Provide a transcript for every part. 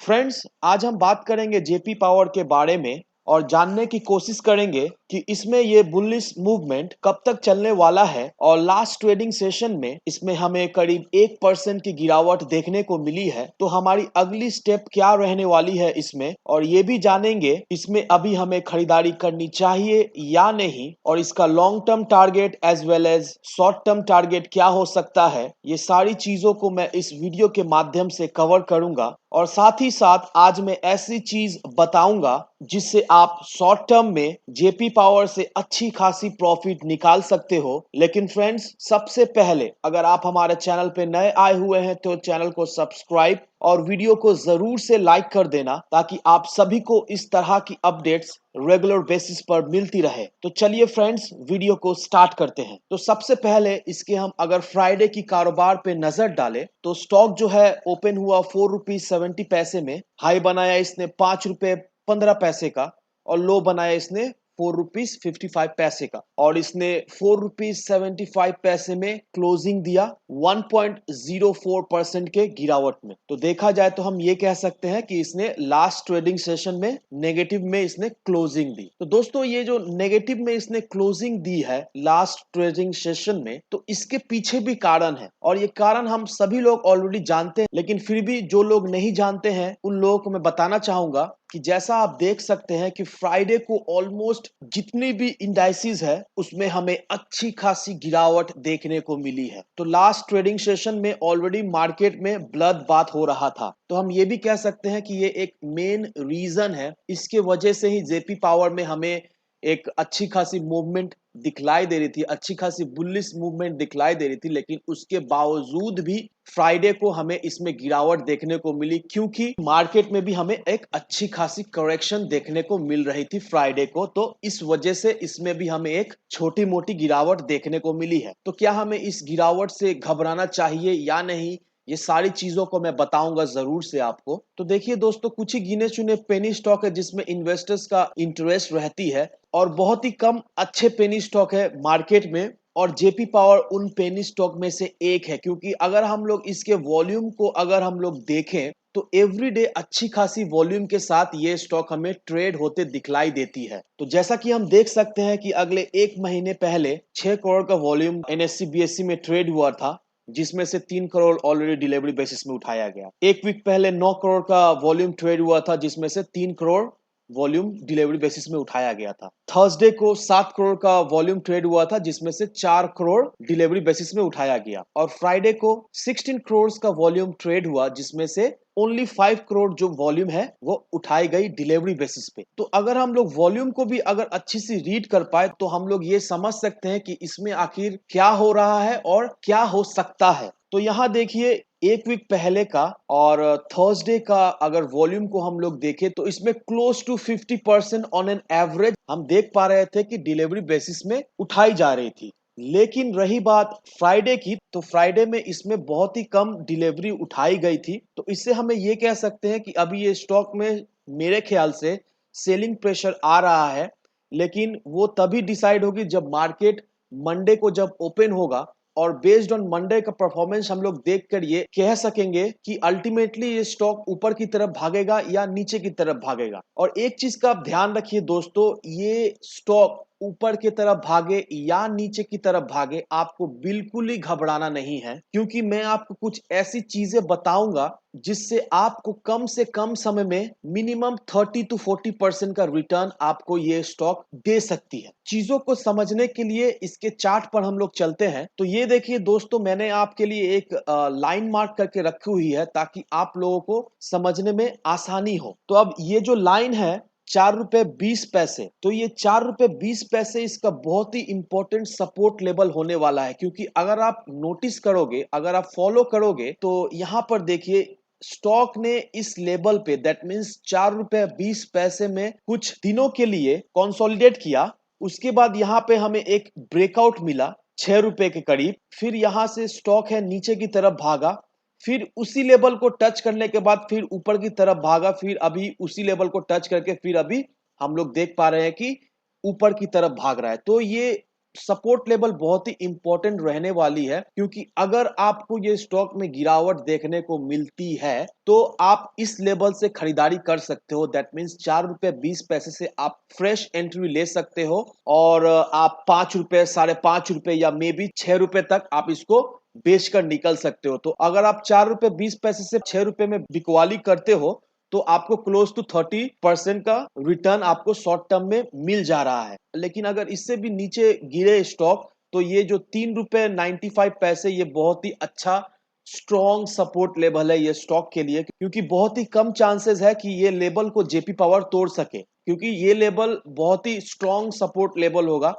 Friends, आज हम बात करेंगे जेपी पावर के बारे में और जानने की कोशिश करेंगे कि इसमें ये बुलिश मूवमेंट कब तक चलने वाला है और लास्ट ट्रेडिंग सेशन में इसमें हमें करीब 1% की गिरावट देखने को मिली है। तो हमारी अगली स्टेप क्या रहने वाली है इसमें, और ये भी जानेंगे इसमें अभी हमें खरीदारी करनी चाहिए या नहीं, और इसका long term target as well as short term target क्या हो सकता है। ये सारी चीजों को मैं इस वीडियो के माध्यम से कवर करूंगा और साथ ही साथ आज मैं ऐसी चीज बताऊंगा जिससे आप शॉर्ट टर्म में जेपी पावर से अच्छी खासी प्रॉफिट निकाल सकते हो। लेकिन फ्रेंड्स, सबसे पहले अगर आप हमारे चैनल पे नए आए हुए हैं तो चैनल को सब्सक्राइब और वीडियो को जरूर से लाइक कर देना, ताकि आप सभी को इस तरह की अपडेट्स रेगुलर बेसिस पर मिलती रहे। तो चलिए फ्रेंड्स, वीडियो को स्टार्ट करते हैं। तो सबसे पहले इसके हम अगर फ्राइडे की कारोबार पे नजर डालें तो स्टॉक जो है ओपन हुआ 4 रुपीज 70 पैसे में, हाई बनाया इसने 5 रुपए 15 पैसे का और लो बनाया इसने 4 रुपीज 55 पैसे का, और इसने 4 रुपीज 75 पैसे में क्लोजिंग दिया 1.04% के गिरावट में। तो देखा जाए तो हम ये कह सकते हैं कि इसने लास्ट ट्रेडिंग सेशन में नेगेटिव में इसने क्लोजिंग दी। तो दोस्तों, ये जो नेगेटिव में इसने क्लोजिंग दी है लास्ट ट्रेडिंग सेशन में, तो इसके पीछे भी कारण है और ये कारण हम सभी लोग ऑलरेडी जानते हैं, लेकिन फिर भी जो लोग नहीं जानते हैं उन लोगों को मैं बताना चाहूंगा कि जैसा आप देख सकते हैं कि फ्राइडे को ऑलमोस्ट जितनी भी इंडाइसिस है उसमें हमें अच्छी खासी गिरावट देखने को मिली है। तो लास्ट ट्रेडिंग सेशन में ऑलरेडी मार्केट में ब्लड बाथ हो रहा था, तो हम ये भी कह सकते हैं कि ये एक मेन रीजन है। इसके वजह से ही जेपी पावर में हमें एक अच्छी खासी मूवमेंट दिखलाई दे रही थी, अच्छी खासी बुलिश मूवमेंट दिखलाई दे रही थी, लेकिन उसके बावजूद भी फ्राइडे को हमें इसमें गिरावट देखने को मिली, क्योंकि मार्केट में भी हमें एक अच्छी खासी करेक्शन देखने को मिल रही थी फ्राइडे को। तो इस वजह से इसमें भी हमें एक छोटी मोटी गिरावट देखने को मिली है। तो क्या हमें इस गिरावट से घबराना चाहिए या नहीं, ये सारी चीजों को मैं बताऊंगा जरूर से आपको। तो देखिए दोस्तों, कुछ ही गिने चुने पेनी स्टॉक है जिसमें इन्वेस्टर्स का इंटरेस्ट रहती है और बहुत ही कम अच्छे पेनी स्टॉक है मार्केट में, और जेपी पावर उन पेनी स्टॉक में से एक है। क्योंकि अगर हम लोग इसके वॉल्यूम को अगर हम लोग देखें तो एवरीडे अच्छी खासी वॉल्यूम के साथ ये स्टॉक हमें ट्रेड होते दिखलाई देती है। तो जैसा कि हम देख सकते हैं कि अगले एक महीने पहले 6 करोड़ का वॉल्यूम एनएससी बीएससी में ट्रेड हुआ था, जिसमें से 3 करोड़ ऑलरेडी डिलीवरी बेसिस में उठाया गया। एक वीक पहले 9 करोड़ का वॉल्यूम ट्रेड हुआ था, जिसमें से 3 करोड़ वॉल्यूम डिलीवरी बेसिस में उठाया गया था। थर्सडे को 7 करोड़ का वॉल्यूम ट्रेड हुआ था, जिसमें से 4 करोड़ डिलीवरी बेसिस में उठाया गया, और फ्राइडे को 16 करोड़ का वॉल्यूम ट्रेड हुआ, जिसमें से ओनली 5 करोड़ जो वॉल्यूम है वो उठाई गई डिलीवरी बेसिस पे। तो अगर हम लोग वॉल्यूम को भी अगर अच्छी सी रीड कर पाए तो हम लोग ये समझ सकते हैं कि इसमें आखिर क्या हो रहा है और क्या हो सकता है। तो यहाँ देखिए, एक वीक पहले का और थर्सडे का अगर वॉल्यूम को हम लोग देखें तो इसमें close to 50% on an average हम देख पा रहे थे कि डिलीवरी बेसिस में उठाई जा रही थी। लेकिन रही बात फ्राइडे की, तो फ्राइडे में इसमें बहुत ही कम डिलीवरी उठाई गई थी। तो इससे हमें ये कह सकते हैं कि अभी ये स्टॉक में मेरे ख्याल से सेलिंग प्रेशर आ रहा है, लेकिन वो तभी डिसाइड होगी जब मार्केट मंडे को जब ओपन होगा, और बेस्ड ऑन मंडे का परफॉर्मेंस हम लोग देखकर ये कह सकेंगे कि अल्टीमेटली ये स्टॉक ऊपर की तरफ भागेगा या नीचे की तरफ भागेगा। और एक चीज का आप ध्यान रखिए दोस्तों, ये स्टॉक ऊपर की तरफ भागे या नीचे की तरफ भागे, आपको बिल्कुल ही घबराना नहीं है, क्योंकि मैं आपको कुछ ऐसी चीजें बताऊंगा जिससे आपको कम से कम समय में मिनिमम 30 to 40% का रिटर्न आपको ये स्टॉक दे सकती है। चीजों को समझने के लिए इसके चार्ट पर हम लोग चलते हैं। तो ये देखिए दोस्तों, मैंने आपके लिए एक लाइन मार्क करके रखी हुई है ताकि आप लोगों को समझने में आसानी हो। तो अब ये जो लाइन है 4 रुपए 20 पैसे, तो ये 4 रुपए 20 पैसे इसका बहुत ही इंपॉर्टेंट सपोर्ट लेवल होने वाला है। क्योंकि अगर आप नोटिस करोगे, अगर आप फॉलो करोगे, तो यहाँ पर देखिए स्टॉक ने इस लेवल पे, दैट मीन्स 4 रुपए 20 पैसे में कुछ दिनों के लिए कंसोलिडेट किया। उसके बाद यहाँ पे हमें एक ब्रेकआउट मिला 6 रुपए के करीब, फिर यहाँ से स्टॉक है नीचे की तरफ भागा, फिर उसी लेवल को टच करने के बाद फिर ऊपर की तरफ भागा, फिर अभी उसी लेवल को टच करके फिर अभी हम लोग देख पा रहे हैं कि ऊपर की तरफ भाग रहा है। तो ये सपोर्ट लेवल बहुत ही इंपॉर्टेंट रहने वाली है, क्योंकि अगर आपको ये स्टॉक में गिरावट देखने को मिलती है तो आप इस लेवल से खरीदारी कर सकते हो। दैट मीन्स 4 रुपए 20 पैसे से आप फ्रेश एंट्री ले सकते हो और आप 5 रुपए, ₹5.5 या मे बी ₹6 तक आप इसको बेचकर निकल सकते हो। तो अगर आप 4 रुपए 20 पैसे से ₹6 में बिकवाली करते हो तो आपको क्लोज टू 30% का रिटर्न आपको शॉर्ट टर्म में मिल जा रहा है। लेकिन अगर इससे भी नीचे गिरे स्टॉक तो ये जो ₹3.95 ये बहुत ही अच्छा स्ट्रॉन्ग सपोर्ट लेवल है ये स्टॉक के लिए, क्योंकि बहुत ही कम चांसेस है कि ये लेवल को जेपी पावर तोड़ सके, क्योंकि ये लेवल बहुत ही स्ट्रॉन्ग सपोर्ट लेवल होगा।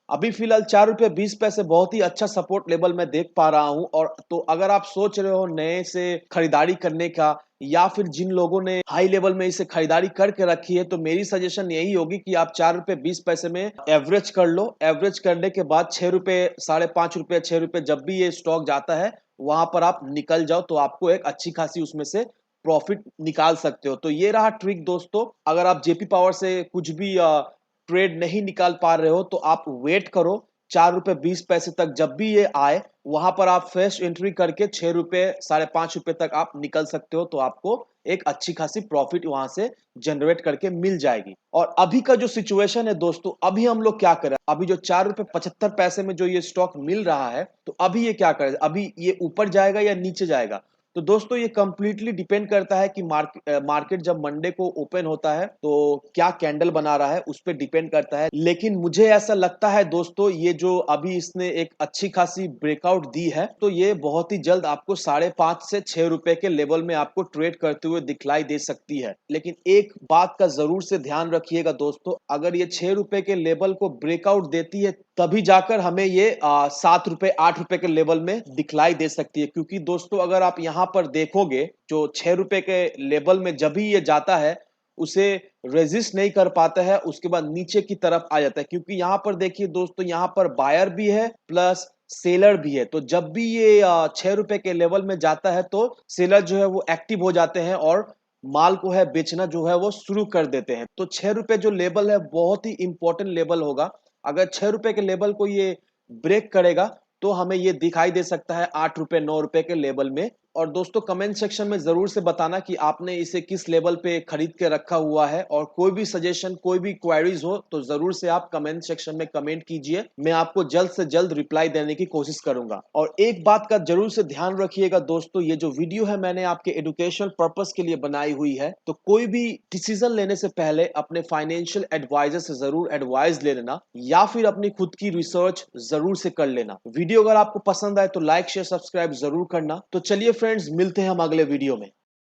अभी फिलहाल ₹4.20 बहुत ही अच्छा सपोर्ट लेवल मैं देख पा रहा हूं। और तो अगर आप सोच रहे हो नए से खरीदारी करने का, या फिर जिन लोगों ने हाई लेवल में इसे खरीदारी करके रखी है, तो मेरी सजेशन यही होगी कि आप ₹4.20 में एवरेज कर लो। एवरेज करने के बाद ₹6, ₹5.5, ₹6 जब भी ये स्टॉक जाता है वहां पर आप निकल जाओ, तो आपको एक अच्छी खासी उसमें से प्रॉफिट निकाल सकते हो। तो ये रहा ट्रिक दोस्तों। अगर आप जेपी पावर से कुछ भी ट्रेड नहीं निकाल पा रहे हो तो आप वेट करो ₹4.20 तक, जब भी ये आए वहां पर आप फ्रेश एंट्री करके ₹6 ₹5.5 तक आप निकल सकते हो। तो आपको एक अच्छी खासी प्रॉफिट वहां से जनरेट करके मिल जाएगी। और अभी का जो सिचुएशन है दोस्तों, अभी हम लोग क्या करें, अभी जो ₹4.75 में जो ये स्टॉक मिल रहा है, तो अभी ये क्या करें, अभी ये ऊपर जाएगा या नीचे जाएगा? तो दोस्तों ये कंप्लीटली डिपेंड करता है कि मार्केट जब मंडे को ओपन होता है तो क्या कैंडल बना रहा है, उस पर डिपेंड करता है। लेकिन मुझे ऐसा लगता है दोस्तों, ये जो अभी इसने एक अच्छी खासी ब्रेकआउट दी है, तो ये बहुत ही जल्द आपको ₹5.5 से ₹6 के लेवल में आपको ट्रेड करते हुए दिखलाई दे सकती है। लेकिन एक बात का जरूर से ध्यान रखिएगा दोस्तों, अगर ये ₹6 के लेवल को ब्रेकआउट देती है तभी जाकर हमें ये ₹7 ₹8 के लेवल में दिखलाई दे सकती है। क्योंकि दोस्तों अगर आप यहाँ पर देखोगे, जो ₹6 के लेवल में जब भी ये जाता है उसे रेजिस्ट नहीं कर पाता है, उसके बाद नीचे की तरफ आ जाता है। क्योंकि यहाँ पर देखिए दोस्तों, यहाँ पर बायर भी है प्लस सेलर भी है। तो जब भी ये ₹6 के लेवल में जाता है तो सेलर जो है वो एक्टिव हो जाते हैं और माल को है बेचना जो है वो शुरू कर देते हैं। तो ₹6 जो लेवल है बहुत ही इंपॉर्टेंट लेवल होगा। अगर ₹6 के लेवल को ये ब्रेक करेगा तो हमें ये दिखाई दे सकता है ₹8 ₹9 के लेवल में। और दोस्तों कमेंट सेक्शन में जरूर से बताना कि आपने इसे किस लेवल पे खरीद के रखा हुआ है, और कोई भी सजेशन, कोई भी क्वेरीज हो तो जरूर से आप कमेंट सेक्शन में कमेंट कीजिए। मैं आपको जल्द से जल्द रिप्लाई देने की कोशिश करूंगा। और एक बात का जरूर से ध्यान रखिएगा दोस्तों, ये जो वीडियो है मैंने आपके एजुकेशनल पर्पस के लिए बनाई हुई है, तो कोई भी डिसीजन लेने से पहले अपने फाइनेंशियल एडवाइजर से जरूर एडवाइस ले लेना, या फिर अपनी खुद की रिसर्च जरूर से कर लेना। वीडियो अगर आपको पसंद आए तो लाइक शेयर सब्सक्राइब जरूर करना। तो चलिए फ्रेंड्स, मिलते हैं हम अगले वीडियो में।